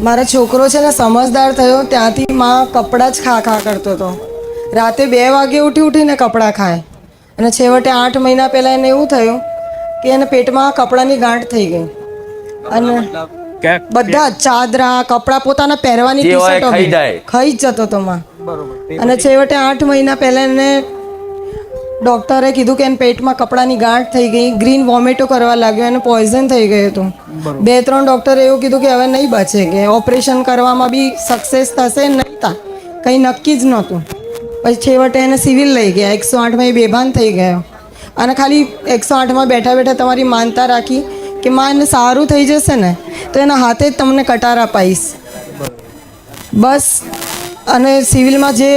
મારો છોકરો છે ને સમજદાર થયો ત્યાંથી માં કપડાં જ ખા કરતો હતો. રાતે 2 વાગે ઉઠીને કપડાં ખાય અને છેવટે 8 મહિના પહેલાં એને એવું થયું કે એને પેટમાં કપડાની ગાંઠ થઈ ગઈ અને બધા ચાદરા કપડાં પોતાના પહેરવાની ટી-શર્ટો ખાઈ જ જતો હતો માં. અને છેવટે 8 મહિના પહેલાં એને ડૉક્ટરે કીધું કે એને પેટમાં કપડાની ગાંઠ થઈ ગઈ, ગ્રીન વોમિટો કરવા લાગ્યો, એને પોઈઝન થઈ ગયું હતું. 2-3 ડૉક્ટરે એવું કીધું કે હવે નહીં બચે, કે ઓપરેશન કરવામાં બી સક્સેસ થશે નહીં, કંઈ નક્કી જ નહોતું. પછી છેવટે એને સિવિલ લઈ ગયા. 108માં એ બેભાન થઈ ગયો અને ખાલી 108માં બેઠા બેઠા તમારી માનતા રાખી કે માં એને સારું થઈ જશે ને તો એના હાથે જ તમને કટાર અપાઈશ બસ. અને સિવિલમાં જે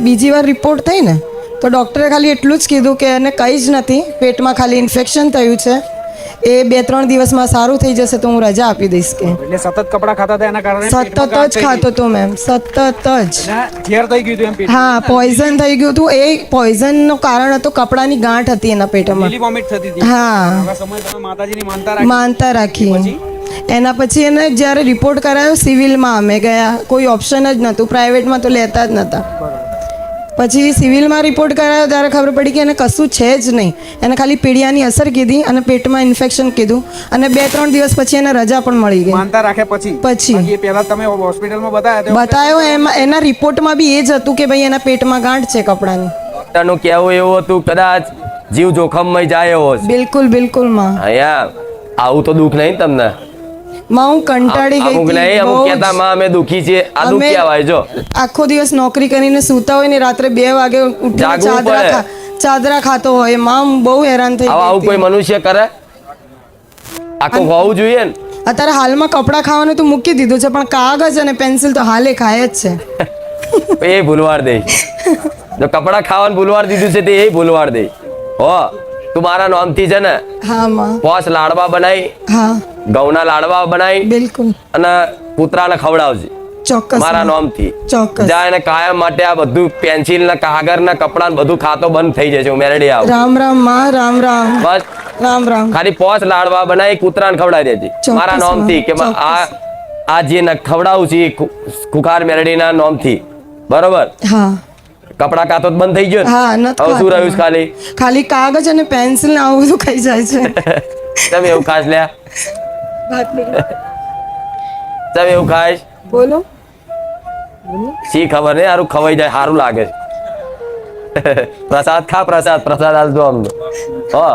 બીજી વાર રિપોર્ટ થઈ ને તો ડૉક્ટરે ખાલી એટલું જ કીધું કે એને કંઈ જ નથી, પેટમાં ખાલી ઇન્ફેક્શન થયું છે, એ 2-3 દિવસમાં સારું થઈ જશે તો હું રજા આપી દઈશ. કે એટલે સતત કપડાં ખાતા હતા એના કારણે સતત જ ખાતો હતો મેમ, સતત જ ઝેર થઈ ગયું હતું એમ પેટમાં. હા, પોઈઝન થઈ ગયું હતું. એ પોઈઝનનું કારણ હતું કપડાની ગાંઠ હતી એના પેટમાં. વોમિટ થતી હતી. હા, આ સમય તમે માતાજીની માનતા રાખી. એના પછી એને જ્યારે રિપોર્ટ કરાયો સિવિલમાં અમે ગયા, કોઈ ઓપ્શન જ નહોતું, પ્રાઇવેટમાં તો લેતા જ નહોતા. પછી સિવિલમાં રિપોર્ટ કરાયો ત્યારે ખબર પડી કે એને કશું છે જ નહીં, એને ખાલી પીડિયાની અસર કીધી અને પેટમાં ઇન્ફેક્શન કીધું અને 2-3 દિવસ પછી એને રજા પણ મળી ગઈ. માનતા રાખ્યા પછી એ પહેલા તમે હોસ્પિટલમાં બતાવ્યો એમાં એના રિપોર્ટમાં બી એ જ હતું કે ભાઈ એના પેટમાં ગાંઠ છે કપડાની. ડોક્ટરનું કહેવું એવું હતું કદાચ જીવ જોખમમાં જાય એવો. બિલકુલ બિલકુલ માં. અહીંયા આવું તો દુઃખ નહીં તમને? માં હું કંટાળી ગઈ અમુક નહીં, અમુક કહેતા માં અમે દુખી છીએ, આ દુઃખ કહેવાય. જો આખો દિવસ નોકરી કરીને સૂતા હોય ને રાત્રે 2 વાગે ઉઠીને ચાદરા ખાતો હોય, માં બહુ હેરાન થઈ ગઈ. આવું કોઈ મનુષ્ય કરે? આખું હોવું જોઈએ ને. અત્યારે હાલમાં કપડાં ખાવાનું તો મૂકી દીધું છે પણ કાગળ અને પેન્સિલ તો હાલે ખાય જ છે. એ ભૂલવાડ દે. જો કપડાં ખાવાનું ભૂલવાડ દીધું છે તે એ ભૂલવાડ દે. હો તું મારા નામથી છે ને? હા માં. 5 લાડવા બનાવી. હા, ઘઉંના લાડવા બનાવી. બિલકુલ. અને કૂતરાને ખવડાવજે ચોક્કસ મારા નામથી. ચોક્કસ. જા એને કાયમ માટે આ બધું પેન્સિલ ને કાગળ ને કપડા ને બધું ખાતો બંધ થઈ જશે. હું મેરડી આવું. રામ રામ માં, રામ રામ. બસ રામ રામ. ખાલી 5 લાડવા બનાવી કૂતરાને ખવડાવી દેજે મારા નામથી કે આ જે ખવડાવું છે ખુખાર મેરડીના નામથી. બરોબર? હા. કપડા કાતો બંધ થઈ ગયો. હા, હવે શું રહ્યું? ખાલી ખાલી કાગળ અને પેન્સિલ ને આવું બધું ખાઈ જાય છે. તમે એવું ખાસ લ્યા? તમે એવું ખાઈશ? બોલો. શી ખબર નહીં, સારું ખવાઈ જાય, સારું લાગે. પ્રસાદ ખા, પ્રસાદ આલજો અમને. હો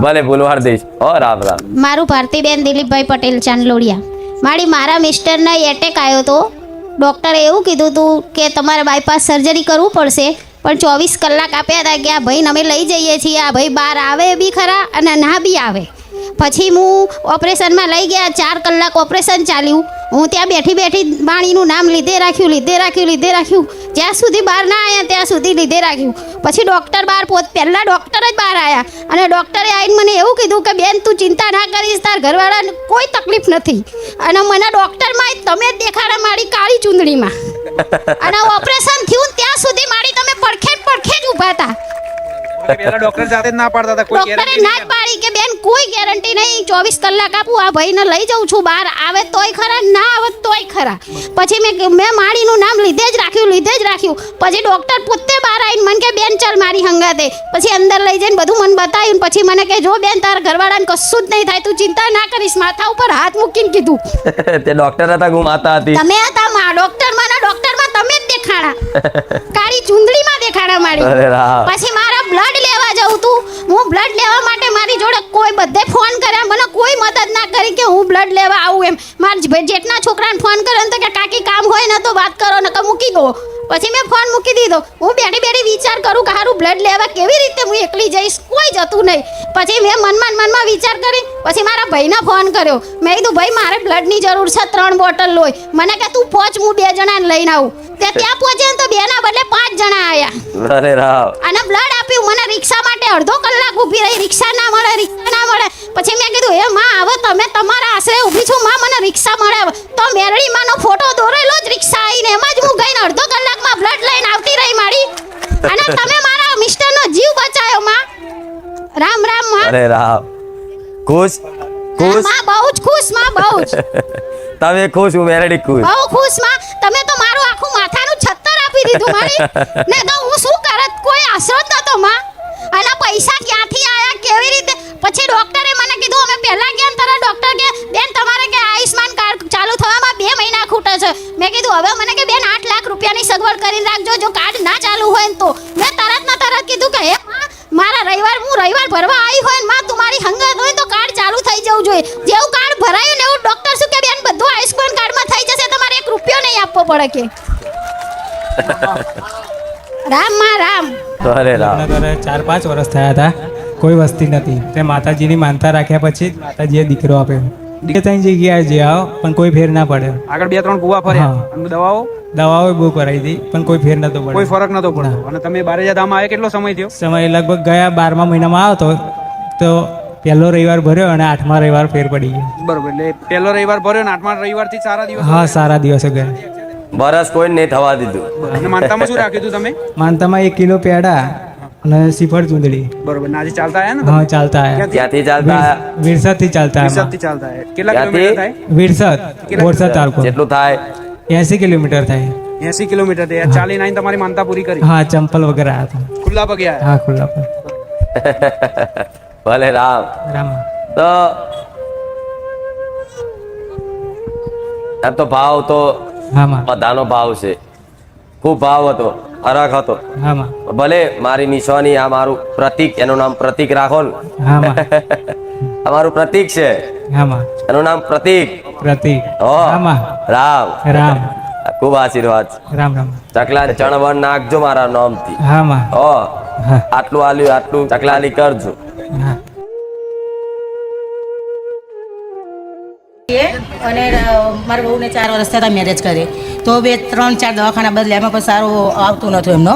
ભલે ભૂલવાર દઈશ. હો રામ રામ. મારું ભારતીબેન દિલીપભાઈ પટેલ ચાંદલોડિયા. મારા મિસ્ટરને એટેક આવ્યો હતો. ડૉક્ટરે એવું કીધું હતું કે તમારે બાયપાસ સર્જરી કરવું પડશે, પણ 24 કલાક આપ્યા હતા કે આ ભાઈને અમે લઈ જઈએ છીએ, આ ભાઈ બહાર આવે બી ખરા અને ના બી આવે. પછી હું ઓપરેશનમાં લઈ ગયા, 4 કલાક ઓપરેશન ચાલ્યું. હું ત્યાં બેઠી બાણીનું નામ લીધે રાખ્યું, જ્યાં સુધી બહાર ના આવ્યા ત્યાં સુધી લીધે રાખ્યું. પછી ડૉક્ટર પહેલાં ડૉક્ટર જ બહાર આવ્યા અને ડૉક્ટરે આવીને મને એવું કીધું કે બેન તું ચિંતા ના કરીશ, તાર ઘરવાળાને કોઈ તકલીફ નથી. અને મને ડૉક્ટરમાં તમે જ દેખાડા મારી કાળી ચૂંદડીમાં. અને ઓપરેશન થયું ત્યાં સુધી મારી તમે પડખે જ ઊભા હતા. ડોક્ટર સાથે ના પાડતા હતા, કોઈ ડોક્ટરે ના જ પાડી કે બેન કોઈ ગેરંટી નહીં, 24 કલાક આપું, આ ભાઈને લઈ જાઉં છું, બહાર આવે તોય ખરા, ના આવે તોય ખરા. પછી મેં માળીનું નામ લીધે જ રાખ્યું. પછી ડોક્ટર પોતે બહાર આવીને મને કે બેન ચાલ મારી હંગાતે. પછી અંદર લઈ જઈને બધું મને બતાવ્યું. પછી મને કે જો બેન તારા ઘરવાળાને કશું જ નહીં થાય, તું ચિંતા ના કરીશ. માથા ઉપર હાથ મૂકીને કીધું. તે ડોક્ટર હતા કે માતા હતી? તમે હતા માં. ડોક્ટરમાં તમે જ દેખાડા, કાળી ચૂંદડીમાં દેખાડા મારી. પછી મારા બ્લડ લેવા જવું તું. હું બ્લડ લેવા માટે મારી જોડે કોઈ બધે ફોન કર્યા, મને કોઈ મદદ ના કરી કે હું બ્લડ લેવા આવું એમ. મારા જેટના છોકરાને ફોન કર્યો તો કે કાકી કામ હોય ને તો વાત કરો ને મૂકી દો. પછી મેં ફોન મૂકી દીધો. હું બેઠી વિચાર કરું કે હારું બ્લડ લેવા કેવી રીતે હું એકલી જઈશ, કોઈ જતું નહીં. પછી મેં મનમાં વિચાર કરી. પછી મારા ભાઈને ફોન કર્યો. મેં કીધું ભાઈ મારે બ્લડની જરૂર છે, 3 બોટલ લોહી. મને કે તું પહોંચ, હું 2 જણાને લઈને આવું. ત્યાં પહોંચે તો 2 ના બદલે 5 જણા આવ્યા. અરે રામ. અને બ્લડ આપ્યું. મને રિક્ષા માટે અડધો કલાક ઊભી રહી, રિક્ષા ના મળે. પછી મેં કીધું એ માં હવે તમે તમારા આશરે ઊભી છો માં, મને રિક્ષા મળે. તો મેરડી માનો ફોટો દોરેલો જ રિક્ષા આવીને એમાં જ હું ગઈને અડધો કલાકમાં બ્લડ લઈને આવતી રહી મારી. અને તમે મારા મિસ્ટરનો જીવ બચાવ્યો માં. રામ માં. અરે રામ. ખુશ માં, બહુ જ ખુશ માં, બહુ જ. તમે ખુશ, હું મેરડી ખુશ. બહુ ખુશ માં. તમે તો મારું આખું માથાનું છત્તર આપી દીધું મારી. ને તો હું શું કરત, કોઈ આશરો જ નતો માં. અને પૈસા ક્યાંથી આયા, કેવી રીતે? પછી ડોક્ટરે મને કીધું, અમે પહેલા ગયા ને તરત ડોક્ટર કે બેન તમારે કે આયુષ્માન કાર્ડ ચાલુ થવામાં 2 મહિના ખૂટે છે. મેં કીધું હવે મને કે બેન 8 લાખ રૂપિયાની સગવડ કરીને રાખજો, જો કાર્ડ ના ચાલુ હોય ને તો. મેં તરત ને તરત કીધું કે હે માં, મારા રવિવાર ભરવા આવી હોય ને માં, તું મારી હંગત હોય તો કાર્ડ ચાલુ થઈ જવું જોઈએ. જેવું કાર્ડ ભરાયું ને એવું ડોક્ટર શું કે બેન બધું આયુષ્માન કાર્ડમાં થઈ જશે, તમારે 1 રૂપિયો નહીં આપવો પડે કે. રામ માં રામ. અરે રામ. લગ્ન કરે 4-5 વર્ષ થયા હતા, કોઈ વસ્તી નથી. તે માતાજીની માનતા રાખ્યા પછી જ માતાજીએ દીકરો આપ્યો. ત્રણ જગ્યાએ જે આવો પણ કોઈ ફેર ના પડે. આગળ 2-3 કુવા ફર્યા હા. અને દવાઓ દવાઓ બહુ કરાવી હતી પણ કોઈ ફેર નતો કોઈ પડે. ફરક નતો પડતો. અને તમે બારેજા ધામ આવ્યા કેટલો સમય થયો? સમય લગભગ ગયા 12મા મહિનામાં આવ્યો તો પહેલો રવિવાર ભર્યો અને 8મા રવિવાર ફેર પડી ગયો. બરોબર. એટલે પહેલો રવિવાર ભર્યો ને 8મા રવિવારથી સારા દિવસ. હા, સારા દિવસે ગયા. બરસ કોઈ નહીં થવા દીધું. અને માનતામાં શું રાખ્યું હતું તમે? માનતામાં 1 કિલો પેડા અને શ્રીફળ ચૂંદડી. બરોબર. ને આજે ચાલતા આયા ને? હા, ચાલતા આયા. ક્યાંથી ચાલતા આયા? વિરસદથી ચાલતા આયા. રિસર્ચથી ચાલતા આયા. કેટલા ક્યાંથી? કિલોમીટર થાય? વિરસદ બોરસદ તાલુકો. જેટલું થાય 80 કિલોમીટર થાય. 80 કિલોમીટર થાય. ચાલીને આવીને તમારી માનતા પૂરી કરી? હા, ચંપલ વગર આવ્યા હતા. ખુલ્લા પગે આયા? હા, ખુલ્લા પર. ભલે રામ. રામ. તો એમ તો ભાવ તો હા માં. બધાનો ભાવ છે, ખૂબ ભાવ હતો, હરખ હતો. હા માં. ભલે મારી નિશાની આ મારું પ્રતીક, એનું નામ પ્રતીક રાખો ને. હા માં. આ મારું પ્રતીક છે, હા માં. એનું નામ પ્રતીક. પ્રતીક. હો હા માં. રામ. રામ. ખૂબ આશીર્વાદ છે. રામ રામ. ચકલા ચણવણ નાખજો મારા નામથી. હા માં. હો હા. આટલું આલ્યું, આટલું ચકલાલી કરજો. હા. અને મારા બહુને 4 વર્ષ થયા મેરેજ કરે તો 2-3-4 દવાખાના બદલે એમાં પણ સારું આવતું નહોતું એમનો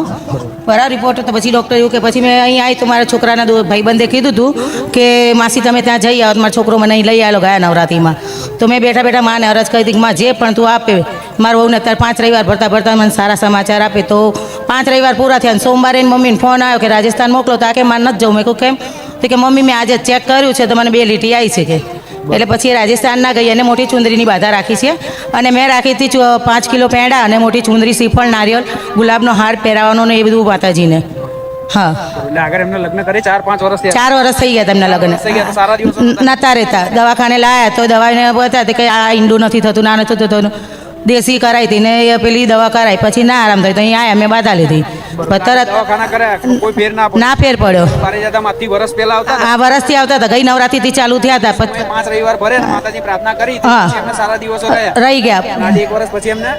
બરાબર રિપોર્ટ. તો પછી ડૉક્ટર એવું કે પછી મેં અહીં આવી તો મારા છોકરાના ભાઈબંધે કીધું હતું કે માસી તમે ત્યાં જઈ આવો, મારો છોકરો મને અહીં લઈ આવેલો ગયા નવરાત્રિમાં. તો મેં બેઠા બેઠા માને અરજ કરી હતી કે માં જે પણ તું આપે. મારા બહુને અત્યારે 5 રવિવાર ભરતા ભરતા મને સારા સમાચાર આપે. તો 5 રવિવાર પૂરા થયા અને સોમવારે એની મમ્મીને ફોન આવ્યો કે રાજસ્થાન મોકલો. તો આ કે મારે નથી જવું. મેં કહું કેમ? તો કે મમ્મી મેં આજે ચેક કર્યું છે તો મને 2 લીટી આવી છે કે. એટલે પછી રાજસ્થાન ના ગઈ અને મોટી ચુંદરીની બાધા રાખી છે. અને મેં રાખી હતી 5 કિલો પેંડા અને મોટી ચુંદરી, શ્રીફળ, નારિયેળ, ગુલાબનો હાર પહેરાવાનો ને એ બધું માતાજીને. હા, એટલે આગળ એમને લગ્ન કરે 4-5 વર્ષ થયા. 4 વર્ષ થઈ ગયા તેમના લગ્ન. થઈ ગયા તો સારા દિવસો નતા રહેતા. દવાખાને લાયા તો દવાને બતાવી કે આ ઈંડું નથી થતું, ના નથી થતું. દેશી કરાવી હતી ને એ પેલી દવા કરાવી પછી ના આરામ થયો તો અહીં આયા મેં બાધા લીધી. તરત દવાખાના કર્યા કોઈ ફેર ના પડ્યો. ના ફેર પડ્યો. બારેજા ધામ આજથી વર્ષ પહેલા આવતા હતા. આ વર્ષથી આવતા હતા, ગઈ નવરાત્રિથી ચાલુ થયા હતા. 5 રવિવાર ભરે ને માતાજી પ્રાર્થના કરી તો હા. પછી એમને સારા દિવસો રહ્યા. રહી ગયા. આજે 1 વર્ષ પછી એમને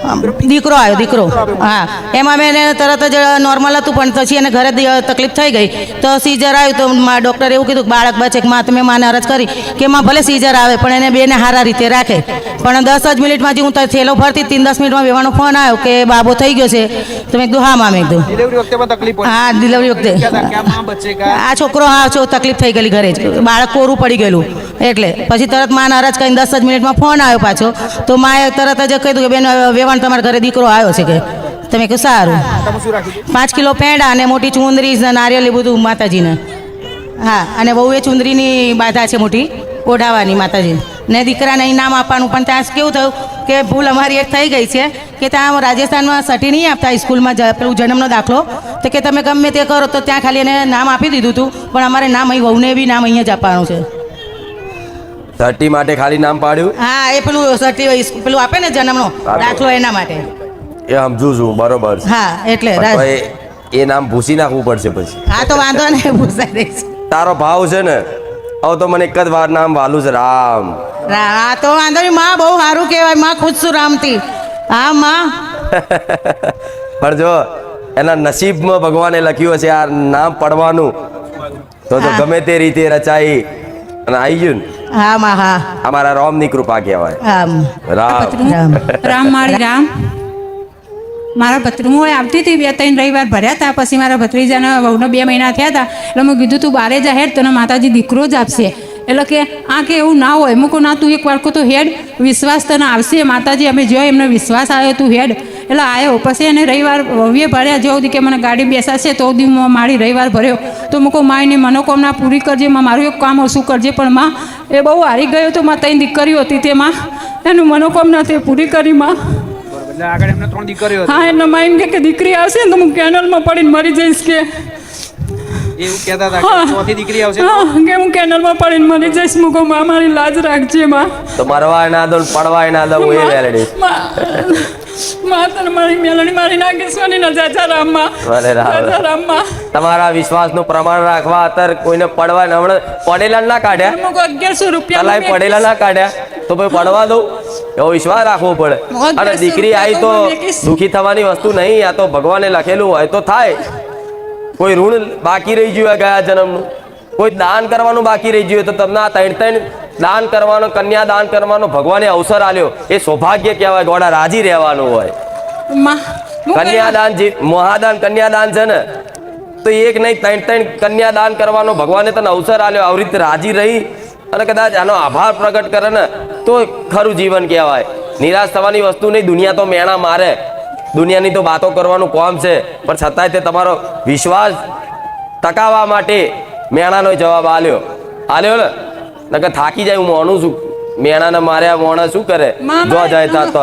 દીકરો આવ્યો, દીકરો. હા, એમાં મેં એને તરત જ નોર્મલ હતું પણ પછી એને ઘરે તકલીફ થઈ ગઈ તો સીઝર આવ્યું. તો ડૉક્ટરે એવું કીધું કે બાળક બચે. માં તમે માને અરજ કરી કે માં ભલે સીઝર આવે પણ એને બેને સારા રીતે રાખે. પણ 10 જ મિનિટમાં જે હું થેલો ભરતી 10 મિનિટમાં વેવાનો ફોન આવ્યો કે બાબો થઈ ગયો છે. તો મેં કીધું હા માં. મેં કીધું ડિલિવરી વખતે પણ તકલીફ પડી. હા, ડિલિવરી વખતે ક્યાં માં બચેગા? આ છોકરો તકલીફ થઈ ગયેલી ઘરે જ, બાળક કોરું પડી ગયેલું. એટલે પછી તરત માને અરજ કરીને 10 જ મિનિટમાં ફોન આવ્યો પાછો. તો માએ તરત જ કીધું કે બેન વેવાણ તમારા ઘરે દીકરો આવ્યો છે કે. તમે કહ્યું સારું. તમે શું રાખ્યું? 5 કિલો પેંડા અને મોટી ચુંદરી, નારિયેળ એ બધું માતાજીને. હા, અને બહુ એ ચુંદરીની બાધા છે મોટી ઓઢાવાની માતાજી ને. દીકરાને અહીં નામ આપવાનું પણ ત્યાં કેવું થયું કે ભૂલ અમારી એક થઈ ગઈ છે કે ત્યાં રાજસ્થાનમાં સટી નહીં આપતા સ્કૂલમાં પેલું જન્મનો દાખલો. તો કે તમે ગમે તે કરો તો ત્યાં ખાલી એને નામ આપી દીધું હતું પણ અમારે નામ અહીં વહુને બી નામ અહીંયા જ આપવાનું છે. 30 માટે ખાલી નામ પાડ્યું. હા, એ પેલું સટી પેલું આપે ને જન્મનો દાખલો એના માટે. એ સમજુ છું, બરોબર છે. હા, એટલે પણ તો એ નામ ભૂસી નાખવું પડશે પછી. હા, તો વાંધો નહીં, પૂછાઈ દઈશ. તારો ભાવ છે ને, હવે તો મને એક જ વાર નામ વાલું છે, રામ. હા, તો વાંધો નહીં. માં બહુ સારું કહેવાય. માં ખુશ છું રામથી. હા માં. પણ જો એના નસીબમાં ભગવાને લખ્યું હશે આ નામ પડવાનું તો ગમે તે રીતે રચાઈ અને આવી ગયું ને. હા માં. હા, અમારા રામની કૃપા કહેવાય. આમ રામ. રામ. રામ માળી રામ. મારા હું આવતી હતી 2-3 રવિવાર ભર્યા હતા. પછી મારા ભત્રીજાના વહુને 2 મહિના થયા હતા. એટલે મેં કીધું તું બારે જા હેડ, તને માતાજી દીકરો જ આપશે. એટલે કે આ કે એવું ના હોય. મૂકો ના, તું એક વાર તો હેડ, વિશ્વાસ તને આવશે માતાજી. અમે જો એમને વિશ્વાસ આવ્યો તું હેડ. એટલે આવ્યો પછી એને રવિવાર વીએ ભર્યા જો સુધી કે મને ગાડી બેસાશે તો સુધી મારી રવિવાર ભર્યો તો મૂકો માયની મનોકામના પૂરી કરજે માં મારું એક કામ ઓછું કરજે પણ માં એ બહુ હારી ગયો તો માં 3 દીકરીઓ હતી તેમાં એનું મનોકામના તે પૂરી કરી માં. એટલે આગળ એમને 3 દીકરીઓ હતી. હા એટલે માં એમ કે દીકરી આવશે ને તો હું કેનલમાં પડીને મરી જઈશ કે એવું કહેતા હતા કે ચોથી દીકરી આવશે તો હા કે હું કેનલમાં પડીને મરી જઈશ મૂકો માં મારી લાજ રાખજે માં. તો મરવાય ના દો ને પડવાય ના દઉં એ વેલડી. માં તને મારી મેલડી મારી નાખીશવાની ના જાજા રામમાં અરે રામ. જાજા રામમાં તમારા વિશ્વાસનું પ્રમાણ રાખવા અત્યારે કોઈને પડવા ને હમણાં પડેલા ના કાઢ્યા મૂકો 1100 રૂપિયા કલાઈ પડેલા ના કાઢ્યા તો ભાઈ પડવા દઉં એવો વિશ્વાસ રાખવો પડે. અને દીકરી આવી તો દુઃખી થવાની વસ્તુ નહીં, આ તો ભગવાને લખેલું હોય તો થાય. કોઈ ઋણ બાકી રહી ગયું હોય ગયા જન્મનું, કોઈ દાન કરવાનું બાકી રહી ગયું હોય તો તમને આ 3 દાન કરવાનો, કન્યા દાન કરવાનો ભગવાને અવસર આલ્યો. એ સૌભાગ્ય કહેવાય, ગોડા રાજી રહેવાનું હોય. માં કન્યાદાન જે મહાદાન કન્યાદાન છે ને તો એક નહીં 3 કન્યાદાન કરવાનો ભગવાને તને અવસર આલ્યો. આવી રીતે રાજી રહી અને કદાચ આનો આભાર પ્રગટ કરે ને તો ખરું જીવન કહેવાય. નિરાશ થવાની વસ્તુ નહીં. દુનિયા તો મેણા મારે, દુનિયાની તો વાતો કરવાનું કામ છે, પણ છતાંય તે તમારો વિશ્વાસ ટકાવવા માટે મેણાનો જવાબ આલ્યો ને નકર થાકી જાય. હું માનું છું મેણાને માર્યા મોણા શું કરે જો જાય તા તો